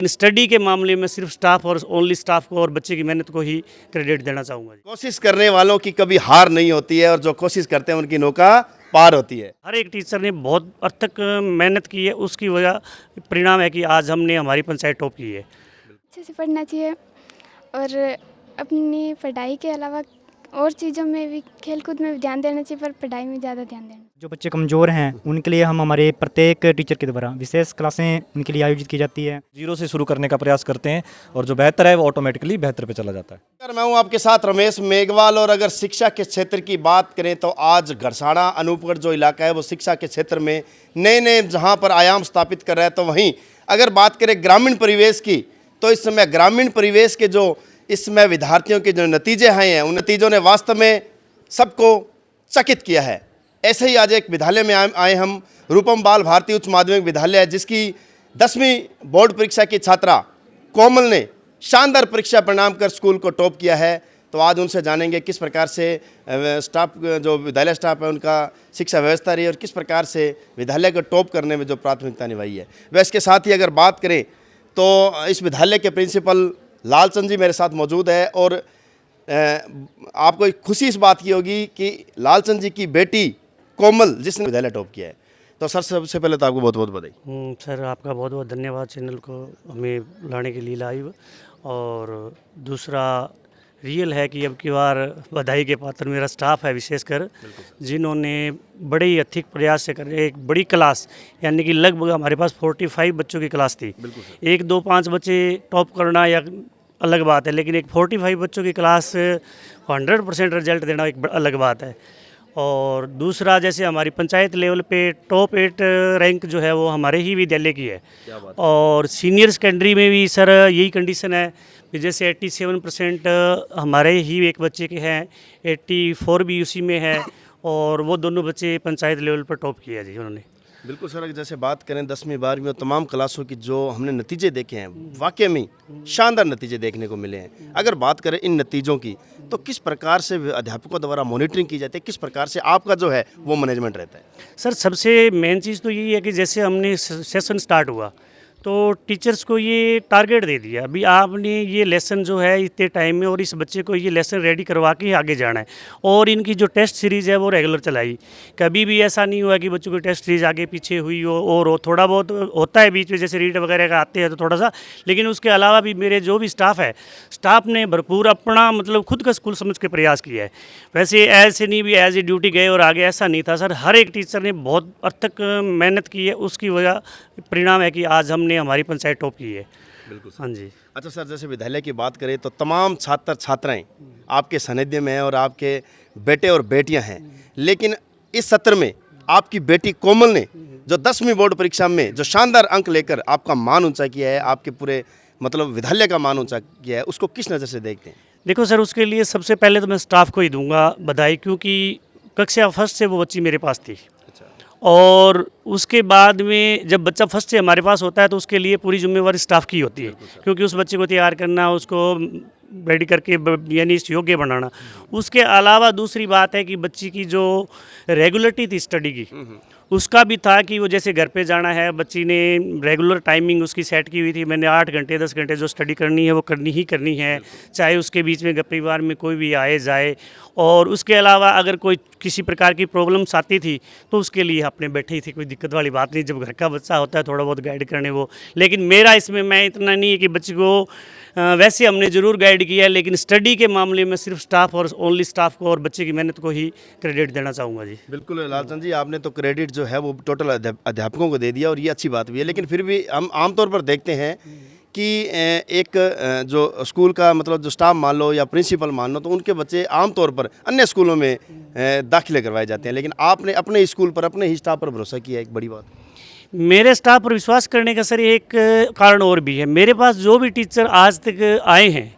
Study के मामले में सिर्फ स्टाफ और ओनली स्टाफ को और बच्चे की मेहनत को ही क्रेडिट देना चाहूँगा। कोशिश करने वालों की कभी हार नहीं होती है और जो कोशिश करते हैं उनकी नौका पार होती है। हर एक टीचर ने बहुत अथक मेहनत की है, उसकी वजह परिणाम है कि आज हमने हमारी पंचायत टॉप की है। अच्छे से पढ़ना चाहिए और अपनी पढ़ाई के अलावा और चीज़ों में भी, खेल कूद में भी ध्यान देना चाहिए, पर पढ़ाई में ज़्यादा ध्यान देना। जो बच्चे कमज़ोर हैं उनके लिए हम हमारे प्रत्येक टीचर के द्वारा विशेष क्लासें उनके लिए आयोजित की जाती है। जीरो से शुरू करने का प्रयास करते हैं और जो बेहतर है वो ऑटोमेटिकली बेहतर पे चला जाता है। अगर मैं हूं आपके साथ रमेश मेघवाल और अगर शिक्षा के क्षेत्र की बात करें तो आज घरसाना अनूपगढ़ जो इलाका है वो शिक्षा के क्षेत्र में नए नए जहां पर आयाम स्थापित कर रहा है। तो वहीं अगर बात करें ग्रामीण परिवेश की तो इस समय ग्रामीण परिवेश के जो इसमें विद्यार्थियों के जो नतीजे आए हैं उन नतीजों ने वास्तव में सबको चकित किया है। ऐसे ही आज एक विद्यालय में आए हम, रूपम बाल भारती उच्च माध्यमिक विद्यालय है, जिसकी 10वीं बोर्ड परीक्षा की छात्रा कोमल ने शानदार परीक्षा परिणाम कर स्कूल को टॉप किया है। तो आज उनसे जानेंगे किस प्रकार से स्टाफ जो विद्यालय स्टाफ है उनका शिक्षा व्यवस्था रही और किस प्रकार से विद्यालय को टॉप करने में जो प्राथमिकता निभाई है। वह इसके साथ ही अगर बात करें तो इस विद्यालय के प्रिंसिपल लालचंद जी मेरे साथ मौजूद है और आपको एक खुशी इस बात की होगी कि लालचंद जी की बेटी कोमल जिसने विद्यालय टॉप किया है। तो सर सबसे पहले तो आपको बहुत बहुत बधाई। सर आपका बहुत बहुत धन्यवाद चैनल को हमें लाने के लिए लाइव। और दूसरा रियल है कि अब की बार बधाई के पात्र मेरा स्टाफ है, विशेषकर जिन्होंने बड़े ही अथिक प्रयास से कर एक बड़ी क्लास, यानी कि लगभग हमारे पास 45 बच्चों की क्लास थी। 1 2 5 बच्चे टॉप करना या अलग बात है, लेकिन एक 45 बच्चों की क्लास 100% रिजल्ट देना एक अलग बात है। और दूसरा जैसे हमारी पंचायत लेवल पे टॉप 8 रैंक जो है वो हमारे ही विद्यालय की है। और सीनियर सेकेंडरी में भी सर यही कंडीशन है कि जैसे 87% हमारे ही एक बच्चे के हैं, 84 भी उसी में है और वो दोनों बच्चे पंचायत लेवल पर टॉप किया जी उन्होंने। बिल्कुल सर, जैसे बात करें 10वीं 12वीं और तमाम क्लासों की जो हमने नतीजे देखे हैं वाकई में शानदार नतीजे देखने को मिले हैं। अगर बात करें इन नतीजों की तो किस प्रकार से अध्यापकों द्वारा मॉनिटरिंग की जाती है, किस प्रकार से आपका जो है वो मैनेजमेंट रहता है? सर सबसे मेन चीज़ तो यही है कि जैसे हमने सेशन स्टार्ट हुआ तो टीचर्स को ये टारगेट दे दिया, अभी आपने ये लेसन जो है इतने टाइम में और इस बच्चे को ये लेसन रेडी करवा के आगे जाना है। और इनकी जो टेस्ट सीरीज़ है वो रेगुलर चलाई, कभी भी ऐसा नहीं हुआ कि बच्चों की टेस्ट सीरीज आगे पीछे हुई हो। और थोड़ा बहुत होता है बीच में, जैसे रीड वगैरह का आते हैं तो थोड़ा सा, लेकिन उसके अलावा भी मेरे जो भी स्टाफ है, स्टाफ ने भरपूर अपना मतलब खुद का स्कूल समझ के प्रयास किया है। वैसे ऐसे नहीं भी एज ए ड्यूटी गए और आगे, ऐसा नहीं था सर। हर एक टीचर ने बहुत अथक मेहनत की है, उसकी वजह परिणाम है कि आज हमने हमारी पंचायत टॉप की है। बिल्कुल हाँ जी। अच्छा सर, जैसे विद्यालय की बात करें तो तमाम छात्र छात्राएं आपके सानिध्य में हैं और आपके बेटे और बेटियां हैं, लेकिन इस सत्र में आपकी बेटी कोमल ने जो 10वीं बोर्ड परीक्षा में जो शानदार अंक लेकर आपका मान ऊंचा किया है, आपके पूरे मतलब विद्यालय का मान ऊंचा किया है, उसको किस नज़र से देखते हैं? देखो सर, उसके लिए सबसे पहले तो मैं स्टाफ को ही दूंगा बधाई, क्योंकि कक्षा फर्स्ट से वो बच्ची मेरे पास थी। और उसके बाद में जब बच्चा फर्स्ट से हमारे पास होता है तो उसके लिए पूरी जिम्मेवारी स्टाफ की होती है, क्योंकि उस बच्चे को तैयार करना, उसको रेडी करके यानी इस योग्य बनाना। उसके अलावा दूसरी बात है कि बच्ची की जो रेगुलरिटी थी स्टडी की, उसका भी था कि वो जैसे घर पे जाना है, बच्ची ने रेगुलर टाइमिंग उसकी सेट की हुई थी। मैंने 8 घंटे 10 घंटे जो स्टडी करनी है वो करनी ही करनी है, चाहे उसके बीच में परिवार में कोई भी आए जाए। और उसके अलावा अगर कोई किसी प्रकार की प्रॉब्लम्स आती थी तो उसके लिए अपने बैठे ही थी, कोई दिक्कत वाली बात नहीं। जब घर का बच्चा होता है थोड़ा बहुत गाइड करने वो, लेकिन मेरा इसमें मैं इतना नहीं है कि बच्चे को वैसे हमने ज़रूर गाइड किया है, लेकिन स्टडी के मामले में सिर्फ स्टाफ और ओनली स्टाफ को और बच्चे की मेहनत को ही क्रेडिट देना चाहूँगा जी। बिल्कुल लालचंद जी, आपने तो क्रेडिट जो है वो टोटल अध्यापकों को दे दिया और ये अच्छी बात भी है, लेकिन फिर भी हम आमतौर पर देखते हैं कि एक जो स्कूल का मतलब जो स्टाफ मान लो या प्रिंसिपल मान लो, तो उनके बच्चे आमतौर पर अन्य स्कूलों में दाखिले करवाए जाते हैं, लेकिन आपने अपने स्कूल पर अपने ही स्टाफ पर भरोसा किया, एक बड़ी बात। मेरे स्टाफ पर विश्वास करने का सर एक कारण और भी है। मेरे पास जो भी टीचर आज तक आए हैं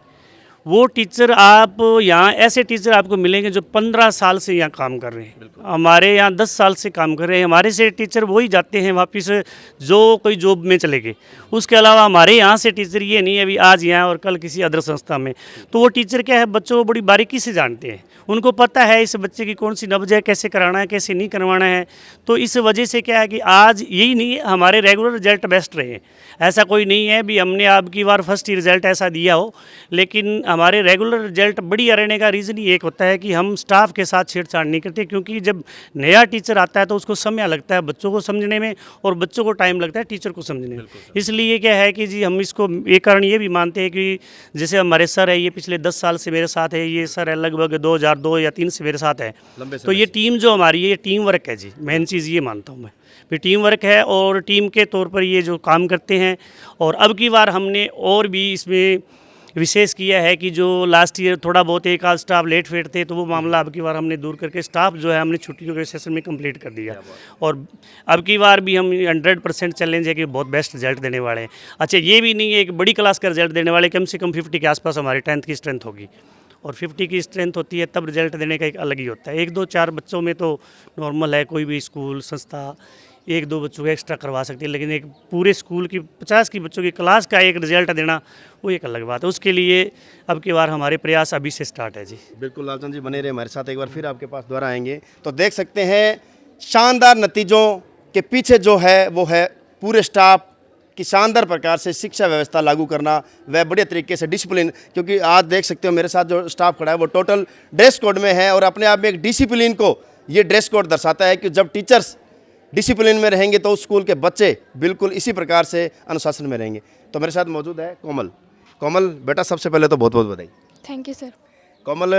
वो टीचर आप यहाँ ऐसे टीचर आपको मिलेंगे जो 15 साल से यहाँ काम कर रहे हैं, हमारे यहाँ 10 साल से काम कर रहे हैं। हमारे से टीचर वही जाते हैं वापस जो कोई जॉब में चले गए। उसके अलावा हमारे यहाँ से टीचर ये नहीं है अभी आज यहाँ और कल किसी अदर संस्था में। तो वो टीचर क्या है, बच्चों को बड़ी बारीकी से जानते हैं, उनको पता है इस बच्चे की कौन सी नब्ज है, कैसे कराना है, कैसे नहीं करवाना है। तो इस वजह से क्या है कि आज यही नहीं, हमारे रेगुलर रिजल्ट बेस्ट रहे हैं। ऐसा कोई नहीं है भी हमने अब की बार फर्स्ट ही रिजल्ट ऐसा दिया हो, लेकिन हमारे रेगुलर रिजल्ट बढ़िया रहने का रीज़न ही एक होता है कि हम स्टाफ के साथ छेड़छाड़ नहीं करते। क्योंकि जब नया टीचर आता है तो उसको समय लगता है बच्चों को समझने में, और बच्चों को टाइम लगता है टीचर को समझने में। इसलिए क्या है कि जी हम इसको एक कारण ये भी मानते हैं कि जैसे हमारे सर है, ये पिछले 10 साल से मेरे साथ है, ये सर है लगभग 2002 या 3 से मेरे साथ है। तो ये टीम जो हमारी है, ये टीम वर्क है जी, मेन चीज़ ये मानता हूँ मैं भी टीम वर्क है, और टीम के तौर पर ये जो काम करते हैं। और अब की बार हमने और भी इसमें विशेष किया है कि जो लास्ट ईयर थोड़ा बहुत एक आध स्टाफ लेट फेट थे, तो वो मामला अब की बार हमने दूर करके स्टाफ जो है हमने छुट्टियों के सेशन में कंप्लीट कर दिया। और अब की बार भी हम 100% चैलेंज है कि बहुत बेस्ट रिजल्ट देने वाले हैं। अच्छा, ये भी नहीं है एक बड़ी क्लास का रिजल्ट देने वाले, कम से कम 50 के आसपास हमारी 10th की स्ट्रेंथ होगी, और 50 की स्ट्रेंथ होती है तब रिजल्ट देने का एक अलग ही होता है। 1-2-4 बच्चों में तो नॉर्मल है, कोई भी स्कूल संस्था 1-2 बच्चों को एक्स्ट्रा करवा सकती है, लेकिन एक पूरे स्कूल की 50 की बच्चों की क्लास का एक रिजल्ट देना वो एक अलग बात है। उसके लिए अब की बार हमारे प्रयास अभी से स्टार्ट है जी। बिल्कुल लालचंद जी बने रहे हमारे साथ, एक बार फिर आपके पास दोबारा आएंगे। तो देख सकते हैं शानदार नतीजों के पीछे जो है वो है पूरे स्टाफ की शानदार प्रकार से शिक्षा व्यवस्था लागू करना, वह बढ़िया तरीके से डिसिप्लिन। क्योंकि आज देख सकते हो मेरे साथ जो स्टाफ खड़ा है वो टोटल ड्रेस कोड में है, और अपने आप में एक डिसिप्लिन को ये ड्रेस कोड दर्शाता है कि जब टीचर्स डिसिप्लिन में रहेंगे तो उस स्कूल के बच्चे बिल्कुल इसी प्रकार से अनुशासन में रहेंगे। तो मेरे साथ मौजूद है कोमल। कोमल बेटा, सबसे पहले तो बहुत बहुत बधाई। Thank you sir. कोमल,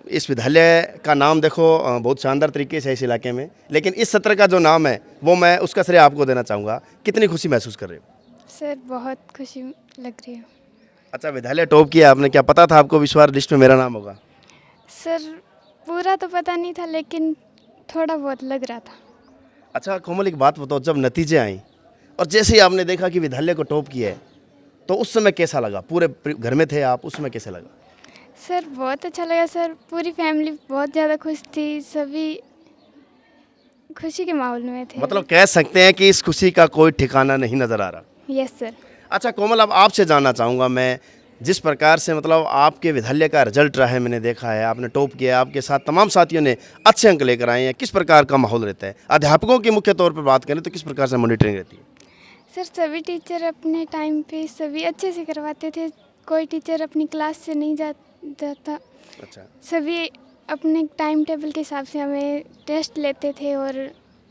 इस विद्यालय का नाम देखो बहुत शानदार तरीके से है इस इलाके में, लेकिन इस सत्र का जो नाम है वो मैं उसका श्रेय आपको देना चाहूँगा। कितनी खुशी महसूस कर रहे हो? सर बहुत खुशी लग रही है। अच्छा, विद्यालय टॉप किया आपने, क्या पता था आपको विश्वास लिस्ट में मेरा नाम होगा? सर पूरा तो पता नहीं था, लेकिन थोड़ा बहुत लग रहा था। अच्छा कोमल, एक बात बताओ, जब नतीजे आए और जैसे ही आपने देखा कि विद्यालय को टॉप किया है, तो उस समय कैसा लगा? पूरे घर में थे आप, उस समय कैसे लगा? सर बहुत अच्छा लगा सर, पूरी फैमिली बहुत ज़्यादा खुश थी, सभी खुशी के माहौल में थे। मतलब कह सकते हैं कि इस खुशी का कोई ठिकाना नहीं नज़र आ रहा। Yes sir. अच्छा कोमल, अब आपसे जानना चाहूँगा मैं, जिस प्रकार से मतलब आपके विद्यालय का रिजल्ट रहा है, मैंने देखा है आपने टॉप किया, आपके साथ तमाम साथियों ने अच्छे अंक लेकर आए हैं, किस प्रकार का माहौल रहता है? अध्यापकों की मुख्य तौर पर बात करें तो किस प्रकार से मॉनिटरिंग रहती है? सर सभी टीचर अपने टाइम पे सभी अच्छे से करवाते थे, कोई टीचर अपनी क्लास से नहीं जाता। अच्छा, सभी अपने टाइम टेबल के हिसाब से हमें टेस्ट लेते थे और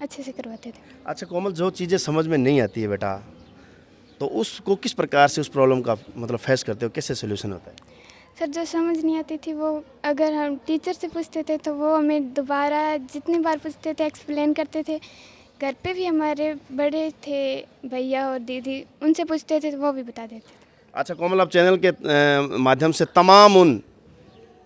अच्छे से करवाते थे। अच्छा कोमल, जो चीज़ें समझ में नहीं आती है बेटा, तो उसको किस प्रकार से उस प्रॉब्लम का मतलब फेस करते हो, कैसे सोल्यूशन होता है? सर जो समझ नहीं आती थी वो अगर हम टीचर से पूछते थे तो वो हमें दोबारा जितनी बार पूछते थे एक्सप्लेन करते थे। घर पे भी हमारे बड़े थे भैया और दीदी, उनसे पूछते थे तो वो भी बता देते थे। अच्छा कोमल, आप चैनल के माध्यम से तमाम उन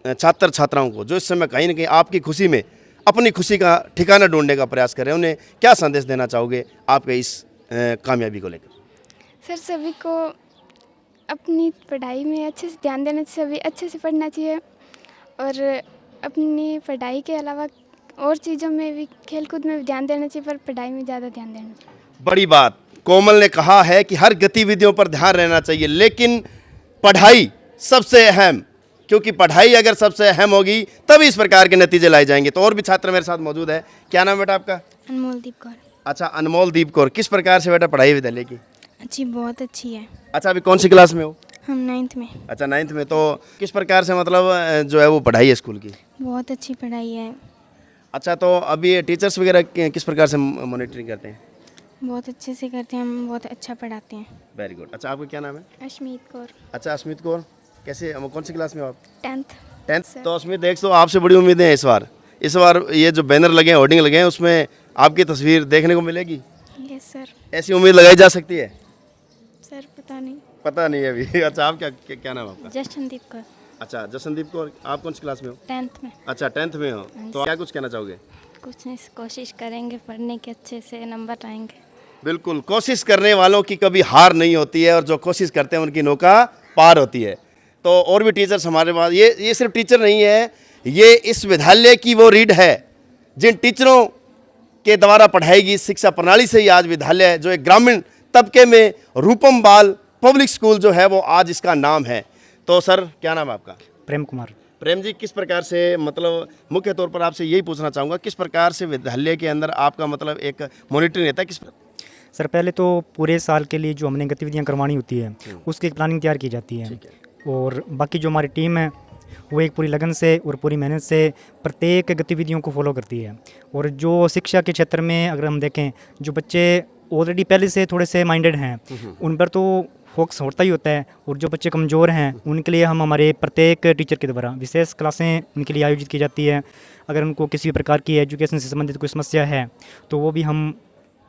छात्र छात्राओं को जो इस समय कहीं ना कहीं आपकी खुशी में अपनी खुशी का ठिकाना ढूंढने का प्रयास कर रहे हैं, उन्हें क्या संदेश देना चाहोगे आपके इस कामयाबी को लेकर? सर सभी को अपनी पढ़ाई में अच्छे से ध्यान देना चाहिए, सभी अच्छे से पढ़ना चाहिए, और अपनी पढ़ाई के अलावा और चीज़ों में भी, खेलकूद में भी ध्यान देना चाहिए, पर पढ़ाई में ज़्यादा ध्यान देना चाहिए। बड़ी बात कोमल ने कहा है कि हर गतिविधियों पर ध्यान रहना चाहिए, लेकिन पढ़ाई सबसे अहम, क्योंकि पढ़ाई अगर सबसे अहम होगी तभी इस प्रकार के नतीजे लाए जाएंगे। तो और भी छात्र मेरे साथ मौजूद है। क्या नाम बेटा आपका? अनमोल दीप कौर। अच्छा अनमोल दीप कौर, किस प्रकार से बेटा पढ़ाई विद्यालय की? अच्छी, बहुत अच्छी है। अच्छा, अभी कौन सी क्लास में हो? हम 9th में। अच्छा 9th में, तो किस प्रकार से मतलब जो है वो पढ़ाई है स्कूल की? बहुत अच्छी पढ़ाई है। अच्छा, तो अभी टीचर्स वगैरह किस प्रकार से मॉनिटरिंग करते हैं? बहुत अच्छे से करते हैं, हम बहुत अच्छा पढ़ाते हैं। Very good. अच्छा, आपका क्या नाम है? अश्मीत कौर। अच्छा अश्मित कौर, कैसे कौन सी क्लास में हो आप? 10th। 10th। तो अश्मित देख, तो आपसे बड़ी उम्मीदें हैं इस बार ये जो बैनर लगे हैं, होर्डिंग लगे हैं, उसमें आपकी तस्वीर देखने को मिलेगी? Yes sir. ऐसी उम्मीद लगाई जा सकती है? सर पता नहीं। पता नहीं है अभी। अच्छा, आप क्या नाम है आपका? जशनदीप कौर। अच्छा जसनदीप कौर, आप कौन सी क्लास में हो? 10th में। अच्छा 10th में हो, तो क्या कुछ कहना चाहोगे? कुछ नहीं, कोशिश करेंगे पढ़ने के, अच्छे से नंबर आएंगे। बिल्कुल, कोशिश करने वालों की कभी हार नहीं होती है, और जो कोशिश करते हैं उनकी नौका पार होती है। तो और भी टीचर्स हमारे पास, ये सिर्फ टीचर नहीं है, ये इस विद्यालय की वो रीढ़ है जिन टीचरों के द्वारा पढ़ाई गई शिक्षा प्रणाली से ही आज विद्यालय जो एक ग्रामीण तबके में रूपम बाल पब्लिक स्कूल जो है वो आज इसका नाम है। तो सर क्या नाम है आपका? प्रेम कुमार। प्रेम जी, किस प्रकार से, मतलब मुख्य तौर पर आपसे यही पूछना चाहूँगा, किस प्रकार से विद्यालय के अंदर आपका मतलब एक मॉनिटरिंग रहता है, किस सर पहले तो पूरे साल के लिए जो हमने गतिविधियां करवानी होती है उसकी एक प्लानिंग तैयार की जाती है, और बाकी जो हमारी टीम है वो एक पूरी लगन से और पूरी मेहनत से प्रत्येक गतिविधियों को फॉलो करती है। और जो शिक्षा के क्षेत्र में अगर हम देखें, जो बच्चे ऑलरेडी पहले से थोड़े से माइंडेड हैं उन पर तो फोकस होता ही होता है, और जो बच्चे कमज़ोर हैं उनके लिए हम हमारे प्रत्येक टीचर के द्वारा विशेष क्लासें उनके लिए आयोजित की जाती है। अगर उनको किसी भी प्रकार की एजुकेशन से संबंधित कोई समस्या है तो वो भी हम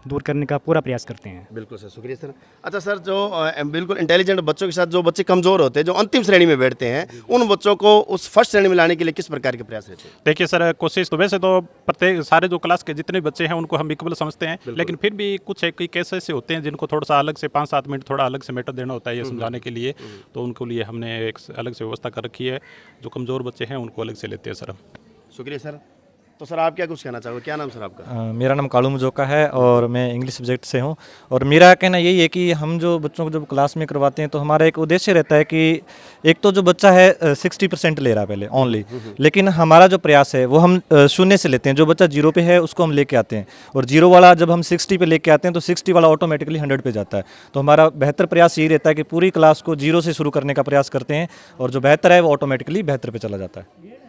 दूर करने का पूरा प्रयास करते हैं। बिल्कुल सर, शुक्रिया सर। अच्छा सर, जो बिल्कुल इंटेलिजेंट बच्चों के साथ जो बच्चे कमज़ोर होते हैं, जो अंतिम श्रेणी में बैठते हैं, उन बच्चों को उस फर्स्ट श्रेणी में लाने के लिए किस प्रकार के प्रयास रहते हैं? देखिए सर, कोशिश तो वैसे तो प्रत्येक सारे जो क्लास के जितने बच्चे हैं उनको हम इक्वल समझते हैं, लेकिन फिर भी कुछ एक केस ऐसे होते हैं जिनको थोड़ा सा अलग से 5-7 मिनट थोड़ा अलग से मैटर देना होता है ये समझाने के लिए, तो उनको लिए हमने एक अलग से व्यवस्था कर रखी है। जो कमज़ोर बच्चे हैं उनको अलग से लेते हैं सर हम। शुक्रिया सर। तो सर आप क्या कुछ कहना चाहोगे? क्या नाम सर आपका? मेरा नाम कालू मुजोका है और मैं इंग्लिश सब्जेक्ट से हूँ। और मेरा कहना यही है कि हम जो बच्चों को जब क्लास में करवाते हैं तो हमारा एक उद्देश्य रहता है कि एक तो जो बच्चा है 60% ले रहा है पहले ओनली, लेकिन हमारा जो प्रयास है वो हम शून्य से लेते हैं। जो बच्चा 0 पे है उसको हम लेके आते हैं, और 0 वाला जब हम 60 पे लेके आते हैं तो 60 वाला ऑटोमेटिकली 100 पे जाता है। तो हमारा बेहतर प्रयास यही रहता है कि पूरी क्लास को 0 से शुरू करने का प्रयास करते हैं, और जो बेहतर है वो ऑटोमेटिकली बेहतर पे चला जाता है।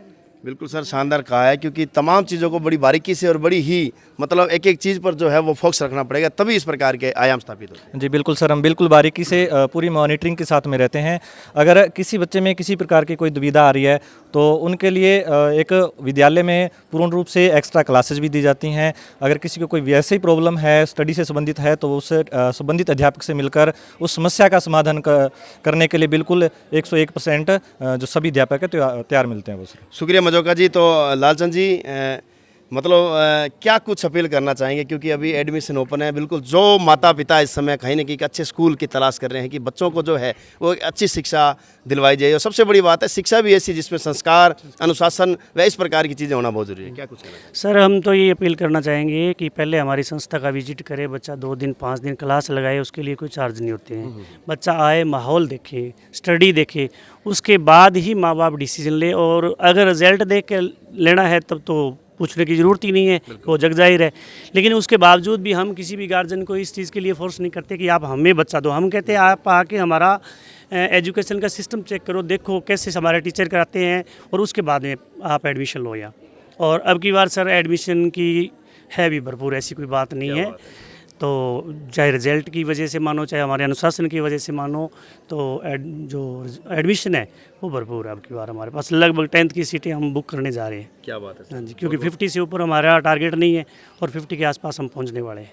बिल्कुल सर, शानदार कहा है, क्योंकि तमाम चीज़ों को बड़ी बारीकी से और बड़ी ही मतलब एक एक चीज़ पर जो है वो फोकस रखना पड़ेगा, तभी इस प्रकार के आयाम स्थापित होते हैं। जी बिल्कुल सर, हम बिल्कुल बारीकी से पूरी मॉनिटरिंग के साथ में रहते हैं। अगर किसी बच्चे में किसी प्रकार की कोई दुविधा आ रही है तो उनके लिए एक विद्यालय में पूर्ण रूप से एक्स्ट्रा क्लासेस भी दी जाती हैं। अगर किसी को कोई वैसे ही प्रॉब्लम है, स्टडी से संबंधित है, तो उससे संबंधित अध्यापक से मिलकर उस समस्या का समाधान करने के लिए बिल्कुल 101% जो सभी अध्यापक है तैयार मिलते हैं वो सर। शुक्रिया मजोका जी। तो लालचंद जी, मतलब क्या कुछ अपील करना चाहेंगे, क्योंकि अभी एडमिशन ओपन है, बिल्कुल जो माता पिता इस समय कहीं ना कहीं एक अच्छे स्कूल की तलाश कर रहे हैं कि बच्चों को जो है वो एक अच्छी शिक्षा दिलवाई जाए, और सबसे बड़ी बात है शिक्षा भी ऐसी जिसमें संस्कार, अनुशासन व इस प्रकार की चीज़ें होना बहुत जरूरी है। क्या कुछ कहना चाहिए? सर हम तो ये अपील करना चाहेंगे कि पहले हमारी संस्था का विजिट करे, बच्चा 2 दिन 5 दिन क्लास लगाए, उसके लिए कोई चार्ज नहीं होते हैं। बच्चा आए, माहौल देखे, स्टडी देखे, उसके बाद ही माँ बाप डिसीजन ले। और अगर रिजल्ट देख के लेना है तब तो पूछने की ज़रूरत ही नहीं है, वो जग जाहिर है। लेकिन उसके बावजूद भी हम किसी भी गार्जियन को इस चीज़ के लिए फोर्स नहीं करते कि आप हमें बच्चा दो। हम कहते हैं आप आके हमारा एजुकेशन का सिस्टम चेक करो, देखो कैसे हमारे टीचर कराते हैं, और उसके बाद में आप एडमिशन लो। या और अब की बार सर एडमिशन की है भी भरपूर, ऐसी कोई बात नहीं है। तो चाहे रिजल्ट की वजह से मानो, चाहे हमारे अनुशासन की वजह से मानो, तो जो एडमिशन है वो भरपूर है। अब की बार हमारे पास लगभग 10th की सीटें हम बुक करने जा रहे हैं। क्या बात है सर। हाँ जी, क्योंकि 50 से ऊपर हमारा टारगेट नहीं है, और 50 के आसपास हम पहुंचने वाले हैं।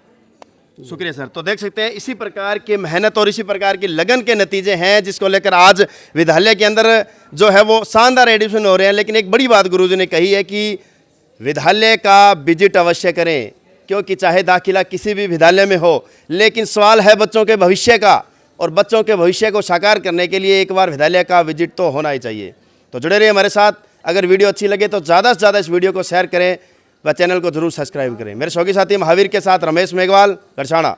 शुक्रिया सर। तो देख सकते हैं इसी प्रकार के मेहनत और इसी प्रकार की लगन के नतीजे हैं जिसको लेकर आज विद्यालय के अंदर जो है वो शानदार एडमिशन हो रहे हैं। लेकिन एक बड़ी बात गुरुजी ने कही है कि विद्यालय का विजिट अवश्य करें, क्योंकि चाहे दाखिला किसी भी विद्यालय में हो, लेकिन सवाल है बच्चों के भविष्य का, और बच्चों के भविष्य को साकार करने के लिए एक बार विद्यालय का विजिट तो होना ही चाहिए। तो जुड़े रहिए हमारे साथ। अगर वीडियो अच्छी लगे तो ज़्यादा से ज़्यादा इस वीडियो को शेयर करें व चैनल को जरूर सब्सक्राइब करें। मेरे सहयोगी साथी महावीर के साथ रमेश मेघवाल, गरसाणा।